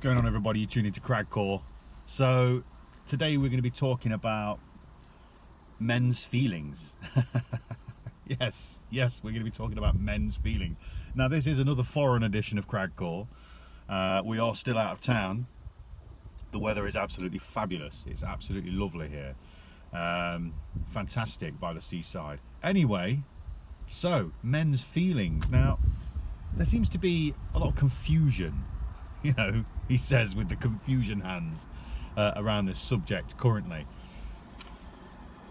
going on, everybody? You're tuning to Cragcore. So today we're going to be talking about men's feelings. yes, we're going to be talking about men's feelings. Now this is another foreign edition of Cragcore. We are still out of town. The weather is absolutely fabulous. It's absolutely lovely here. Fantastic by the seaside. Anyway, so men's feelings. Now there seems to be a lot of confusion, you know, he says with the confusion hands around this subject currently.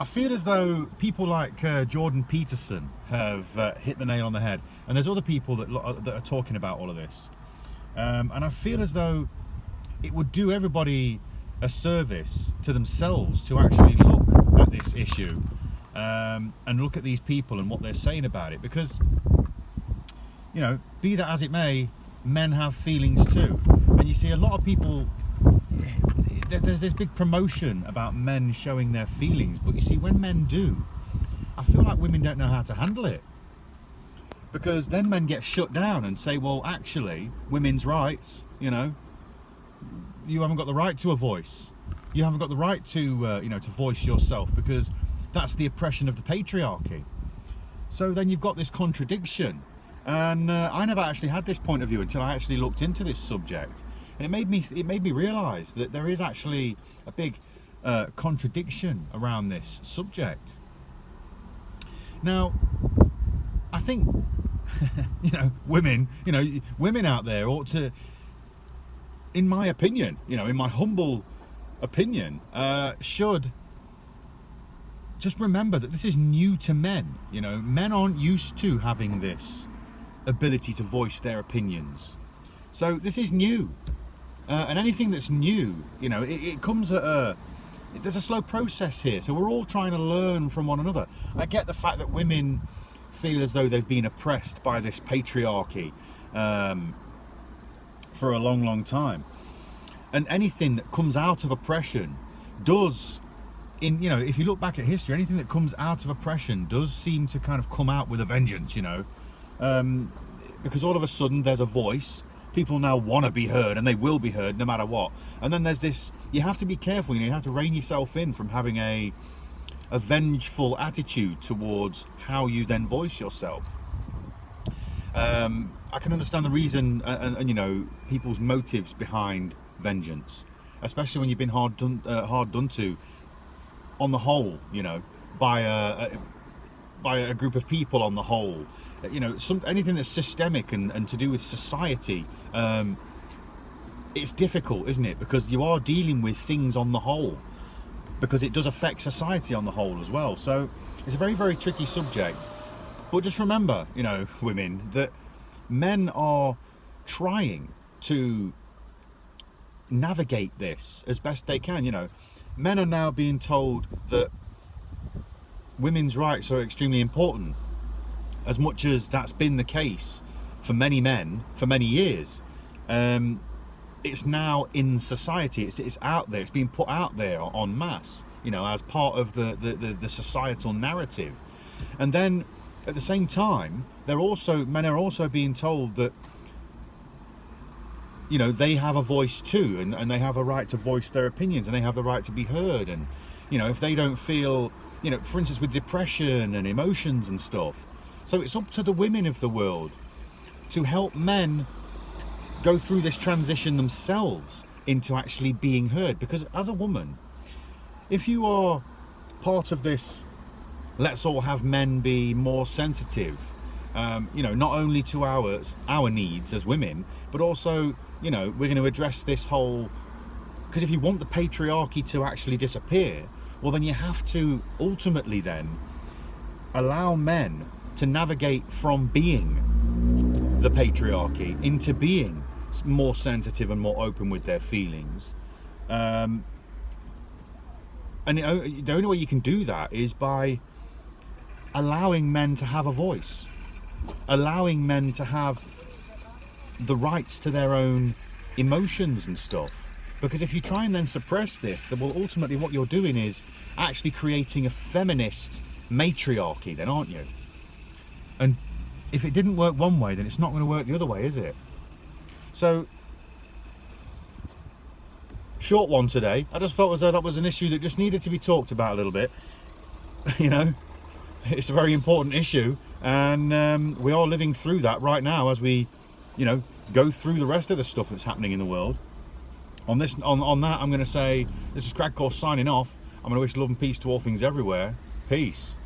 I feel as though people like Jordan Peterson have hit the nail on the head, and there's other people that are talking about all of this, and I feel as though it would do everybody a service to themselves to actually look at this issue and look at these people and what they're saying about it, because, you know, be that as it may, men have feelings too. And you see a lot of people, there's this big promotion about men showing their feelings, but you see, when men do, I feel like women don't know how to handle it, because then men get shut down and say, well, actually, women's rights, you know, you haven't got the right to a voice, you haven't got the right to you know, to voice yourself, because that's the oppression of the patriarchy. So then you've got this contradiction. And I never actually had this point of view until I actually looked into this subject, and it made me realise that there is actually a big contradiction around this subject. Now, I think you know, women out there ought to, in my opinion, you know, in my humble opinion, should just remember that this is new to men. You know, men aren't used to having this ability to voice their opinions, so this is new, and anything that's new, you know, it comes at there's a slow process here, so we're all trying to learn from one another. I get the fact that women feel as though they've been oppressed by this patriarchy for a long time, and anything that comes out of oppression does, in, you know, if you look back at history, anything that comes out of oppression does seem to kind of come out with a vengeance, you know. Because all of a sudden there's a voice, people now want to be heard, and they will be heard no matter what. And then there's this, you have to be careful, you know, you have to rein yourself in from having a vengeful attitude towards how you then voice yourself. I can understand the reason and you know, people's motives behind vengeance, especially when you've been hard done to on the whole, you know, by a group of people on the whole. You know, anything that's systemic and to do with society, it's difficult, isn't it? Because you are dealing with things on the whole, because it does affect society on the whole as well. So it's a very, very tricky subject. But just remember, you know, women, that men are trying to navigate this as best they can. You know, men are now being told that women's rights are extremely important, as much as that's been the case for many men for many years. It's now in society, it's out there, it's being put out there en masse, you know, as part of the societal narrative. And then at the same time, men are also being told that, you know, they have a voice too, and they have a right to voice their opinions, and they have the right to be heard. And, you know, if they don't feel, you know, for instance, with depression and emotions and stuff. So it's up to the women of the world to help men go through this transition themselves into actually being heard. Because as a woman, if you are part of this, let's all have men be more sensitive, you know, not only to our needs as women, but also, you know, we're going to address this whole, because if you want the patriarchy to actually disappear, well, then you have to ultimately then allow men to navigate from being the patriarchy into being more sensitive and more open with their feelings. And the only way you can do that is by allowing men to have a voice, allowing men to have the rights to their own emotions and stuff. Because if you try and then suppress this, then, well, ultimately what you're doing is actually creating a feminist matriarchy then, aren't you? And if it didn't work one way, then it's not going to work the other way, is it? So short one today. I just felt as though that was an issue that just needed to be talked about a little bit. You know, it's a very important issue, and we are living through that right now as we, you know, go through the rest of the stuff that's happening in the world. On that, I'm going to say, this is Crag Course signing off. I'm going to wish love and peace to all things everywhere. Peace.